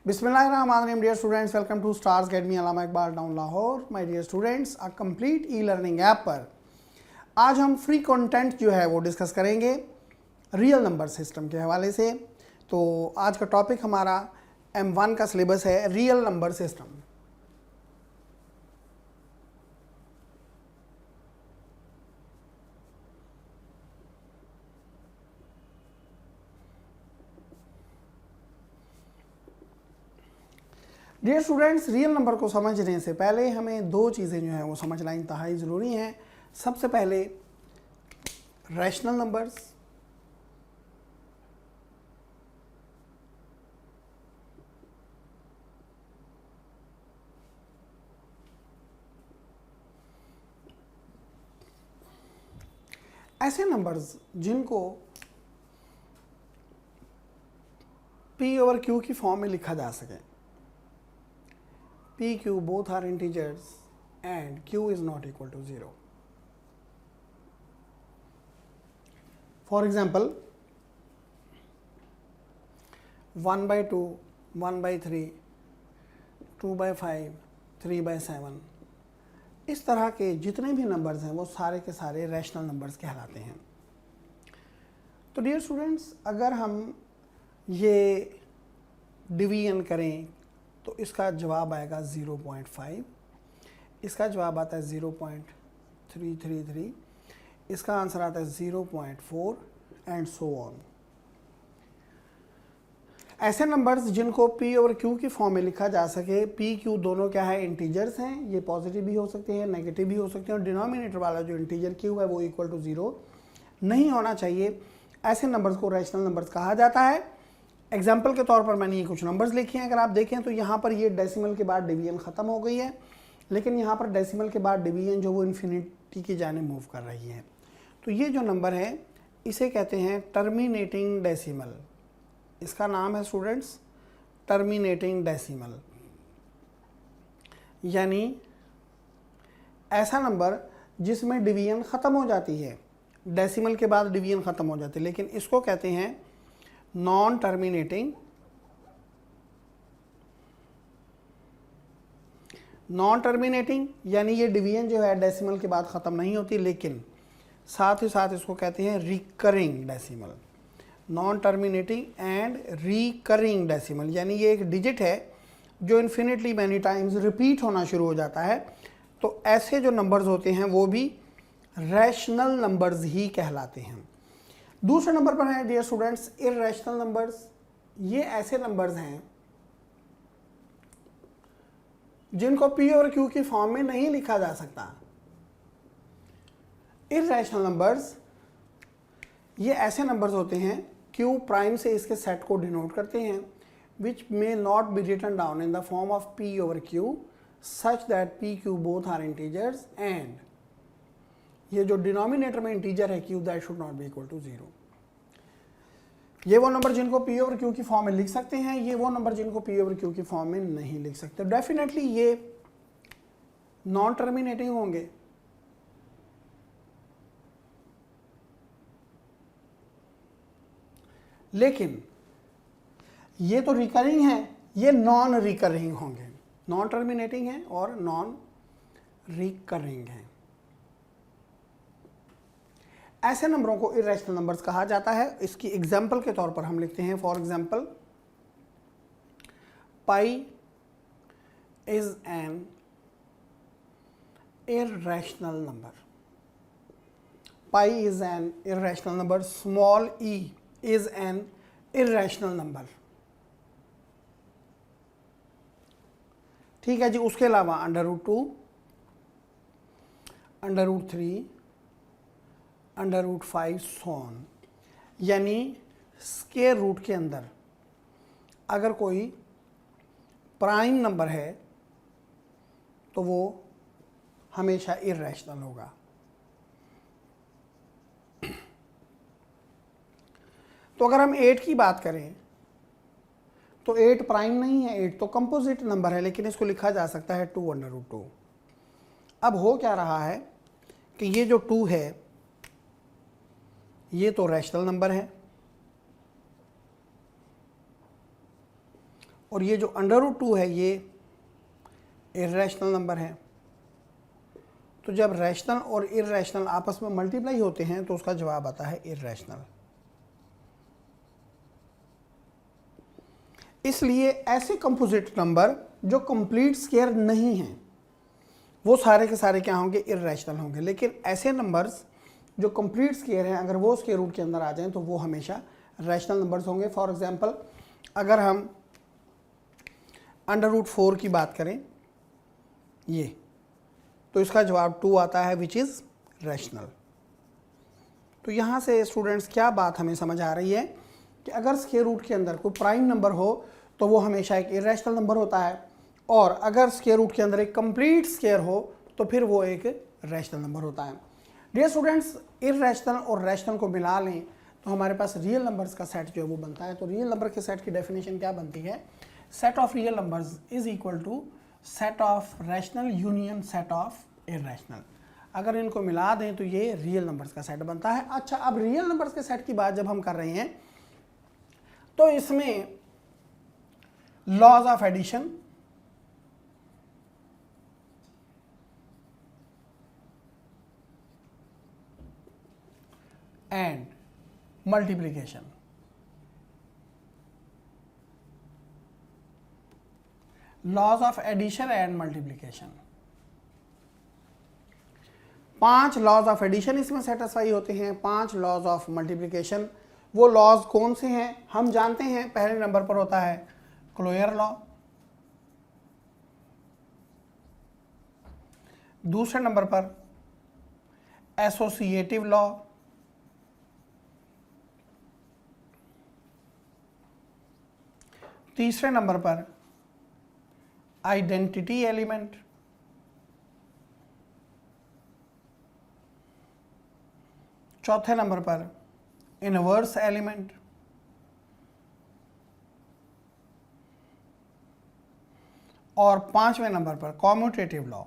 Bismillahirrahmanirrahim, dear students, welcome to Stars Academy Allama Iqbal Town Lahore. My dear students, a complete e-learning app पर आज हम free content जो है वो discuss करेंगे रियल नंबर सिस्टम के हवाले से। तो आज का टॉपिक हमारा M1 का सिलेबस है real number system. Dear students, real number को समझने से पहले हमें दो चीज़ें जो हैं वो समझना इंतहाई ज़रूरी हैं। सबसे पहले रैशनल नंबर्स, ऐसे नंबर्स जिनको P ओवर Q की फॉर्म में लिखा जा सके। P, Q both are integers and Q is not equal to 0. For example, 1 by 2, 1 by 3, 2 by 5, 3 by 7, इस तरह के जितने भी नंबर्स हैं वो सारे के सारे रैशनल नंबर्स कहलाते हैं। तो डियर स्टूडेंट्स, अगर हम ये डिवीजन करें तो इसका जवाब आएगा 0.5, इसका जवाब आता है 0.333, इसका आंसर आता है 0.4 एंड सो ऑन। ऐसे नंबर्स जिनको P और Q की फॉर्म में लिखा जा सके, P, Q दोनों क्या है, इंटीजर्स हैं। ये पॉजिटिव भी हो सकते हैं, नेगेटिव भी हो सकते हैं, और डिनोमिनेटर वाला जो इंटीजर Q है वो इक्वल टू 0 नहीं होना चाहिए। ऐसे नंबर्स को रैशनल नंबर्स कहा जाता है। एग्जाम्पल के तौर पर मैंने ये कुछ नंबर्स लिखे हैं। अगर आप देखें तो यहाँ पर ये डेसिमल के बाद डिवीजन ख़त्म हो गई है, लेकिन यहाँ पर डेसिमल के बाद डिवीजन जो वो इन्फिनिटी की जाने मूव कर रही है। तो ये जो नंबर है इसे कहते हैं टर्मिनेटिंग डेसिमल। इसका नाम है स्टूडेंट्स टर्मिनेटिंग डेसिमल, यानी ऐसा नंबर जिसमें डिवीजन ख़त्म हो जाती है, डेसिमल के बाद डिवीजन ख़त्म हो जाती है, लेकिन इसको कहते हैं नॉन टर्मिनेटिंग यानी ये डिवीजन जो है डेसिमल के बाद ख़त्म नहीं होती, लेकिन साथ ही साथ इसको कहते हैं recurring decimal. Non terminating and recurring decimal, यानी ये एक डिजिट है जो इन्फिनिटली मैनी टाइम्स रिपीट होना शुरू हो जाता है। तो ऐसे जो नंबर्स होते हैं वो भी रैशनल नंबर्स ही कहलाते हैं। दूसरे नंबर पर है डियर स्टूडेंट्स इर्रेशनल नंबर्स। ये ऐसे नंबर्स हैं जिनको P और Q की फॉर्म में नहीं लिखा जा सकता। इर्रेशनल नंबर्स ये ऐसे नंबर्स होते हैं, Q प्राइम से इसके सेट को डिनोट करते हैं, which may not be written down in the form of P over Q such that P, Q both are integers and ये जो डिनोमिनेटर में इंटीजर है Q that should not be equal to 0। ये वो नंबर जिनको P ओवर Q की form में लिख सकते हैं, ये वो नंबर जिनको P ओवर Q की फॉर्म में नहीं लिख सकते। डेफिनेटली ये नॉन टर्मिनेटिंग होंगे, लेकिन ये तो रिकरिंग है, ये नॉन रिकरिंग होंगे। नॉन टर्मिनेटिंग है और नॉन रिकरिंग है। ऐसे नंबरों को इर्रेशनल नंबर्स कहा जाता है। इसकी एग्जाम्पल के तौर पर हम लिखते हैं, for example pi is an irrational number. Pi is an irrational number, small e is an irrational number. ठीक है जी। उसके अलावा √2, √3, √5 सोन, यानी स्क्वायर रूट के अंदर अगर कोई प्राइम नंबर है तो वो हमेशा इर्रेशनल होगा। तो अगर हम 8 की बात करें तो 8 प्राइम नहीं है, 8 तो कंपोजिट नंबर है, लेकिन इसको लिखा जा सकता है 2/√2। अब हो क्या रहा है कि ये जो 2 है ये तो रैशनल नंबर है, और ये जो √2 है ये इर्रेशनल नंबर है। तो जब रैशनल और इर्रेशनल आपस में मल्टीप्लाई होते हैं तो उसका जवाब आता है इर्रेशनल। इसलिए ऐसे कंपोजिट नंबर जो कंप्लीट स्क्वायर नहीं हैं वो सारे के सारे क्या होंगे, इर्रेशनल होंगे। लेकिन ऐसे नंबर्स जो कंप्लीट स्क्वायर हैं अगर वो स्क्वायर रूट के अंदर आ जाएं तो वो हमेशा रैशनल नंबर्स होंगे। फॉर एग्जांपल अगर हम √4 की बात करें ये, तो इसका जवाब 2 आता है विच इज़ रैशनल। तो यहाँ से स्टूडेंट्स क्या बात हमें समझ आ रही है कि अगर स्क्वायर रूट के अंदर कोई प्राइम नंबर हो तो वो हमेशा एक इर्रेशनल नंबर होता है, और अगर स्क्वायर रूट के अंदर एक कंप्लीट स्क्वायर हो तो फिर वो एक रैशनल नंबर होता है। डियर स्टूडेंट्स, इर्रेशनल और रैशनल को मिला लें तो हमारे पास रियल नंबर्स का सेट जो है वो बनता है। तो रियल नंबर के सेट की डेफिनेशन क्या बनती है, set of real numbers is equal to set of rational union set of irrational. अगर इनको मिला दें तो ये रियल नंबर्स का सेट बनता है। अच्छा, अब रियल नंबर्स के सेट की बात जब हम कर रहे हैं तो इसमें laws of addition and multiplication, laws of addition and multiplication, 5 laws of addition इसमें सेटिस्फाई होते हैं, 5 लॉज ऑफ मल्टीप्लिकेशन। वो लॉज कौन से हैं हम जानते हैं। पहले नंबर पर होता है क्लोयर लॉ, दूसरे नंबर पर एसोसिएटिव लॉ, तीसरे नंबर पर आइडेंटिटी एलिमेंट, चौथे नंबर पर इनवर्स एलिमेंट, और 5वें नंबर पर कॉम्यूटेटिव लॉ।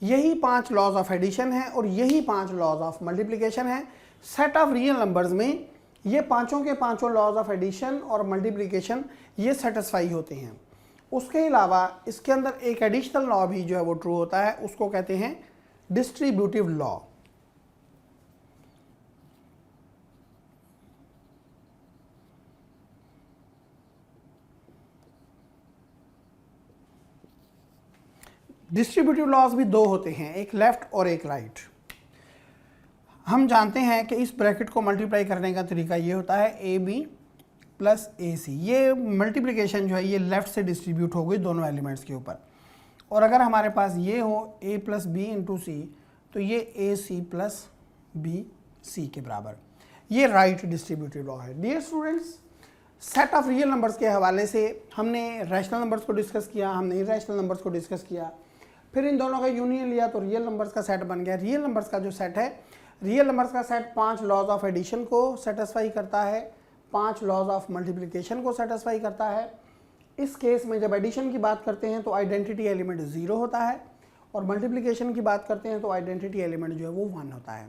यही 5 लॉज ऑफ एडिशन है और यही 5 लॉज ऑफ मल्टीप्लिकेशन है। सेट ऑफ रियल नंबर्स में ये पांचों के पांचों लॉज ऑफ एडिशन और मल्टीप्लिकेशन ये सेटिस्फाई होते हैं। उसके अलावा इसके अंदर एक एडिशनल लॉ भी जो है वो ट्रू होता है, उसको कहते हैं डिस्ट्रीब्यूटिव लॉ। डिस्ट्रीब्यूटिव लॉज भी 2 होते हैं, एक लेफ्ट और एक राइट। हम जानते हैं कि इस ब्रैकेट को मल्टीप्लाई करने का तरीका ये होता है AB प्लस AC। ये मल्टीप्लिकेशन जो है ये लेफ्ट से डिस्ट्रीब्यूट हो गई दोनों एलिमेंट्स के ऊपर, और अगर हमारे पास ये हो A plus B into C तो ये AC प्लस बी सी के बराबर। ये राइट डिस्ट्रीब्यूटिव लॉ है। Dear students, set of real numbers के हवाले से हमने रैशनल नंबर्स को डिस्कस किया, हमने इरेशनल नंबर्स को डिस्कस किया, फिर इन दोनों का यूनियन लिया तो रियल नंबर्स का सेट बन गया। रियल नंबर्स का जो सेट है, रियल नंबर्स का सेट 5 लॉज ऑफ एडिशन को सेटिस्फाई करता है, 5 लॉज ऑफ मल्टीप्लिकेशन को सेटिस्फाई करता है। इस केस में जब एडिशन की बात करते हैं तो आइडेंटिटी एलिमेंट 0 होता है, और मल्टीप्लिकेशन की बात करते हैं तो आइडेंटिटी एलिमेंट जो है वो 1 होता है।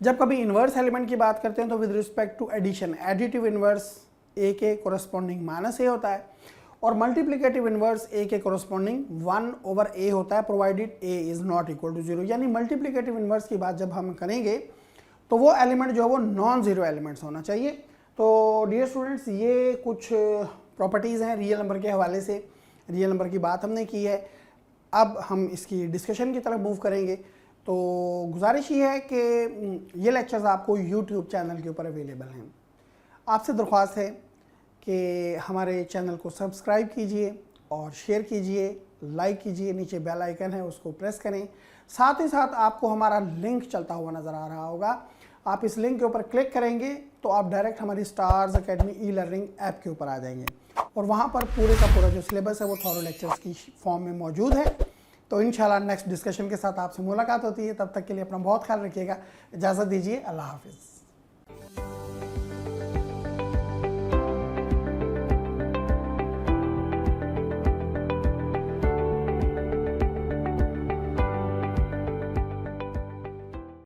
जब कभी इन्वर्स एलिमेंट की बात करते हैं तो with respect to addition additive inverse A के कोरस्पॉन्डिंग -a होता है, और मल्टीप्लिकेटिव इन्वर्स ए के कोरस्पॉन्डिंग 1/a होता है, provided a is not equal to 0। यानी मल्टीप्लिकेटिव इन्वर्स की बात जब हम करेंगे तो वो एलिमेंट जो है वो नॉन ज़ीरो एलिमेंट्स होना चाहिए। तो डियर स्टूडेंट्स, ये कुछ प्रॉपर्टीज़ हैं रियल नंबर के हवाले से। रियल नंबर की बात हमने की है, अब हम इसकी डिस्कशन की तरफ मूव करेंगे। तो गुजारिश ये है कि ये लेक्चर्स आपको यूट्यूब चैनल के ऊपर अवेलेबल हैं। आपसे दरख्वास्त है कि हमारे चैनल को सब्सक्राइब कीजिए और शेयर कीजिए, लाइक कीजिए, नीचे बेल आइकन है उसको प्रेस करें। साथ ही साथ आपको हमारा लिंक चलता हुआ नज़र आ रहा होगा, आप इस लिंक के ऊपर क्लिक करेंगे तो आप डायरेक्ट हमारी स्टार्स एकेडमी ई-लर्निंग ऐप के ऊपर आ जाएंगे, और वहाँ पर पूरे का पूरा जो सिलेबस है वो थॉरो लेक्चर्स की फॉर्म में मौजूद है। तो इंशाल्लाह नेक्स्ट डिस्कशन के साथ आपसे मुलाकात होती है। तब तक के लिए अपना बहुत ख्याल रखिएगा। इजाज़त दीजिए, अल्लाह हाफिज़।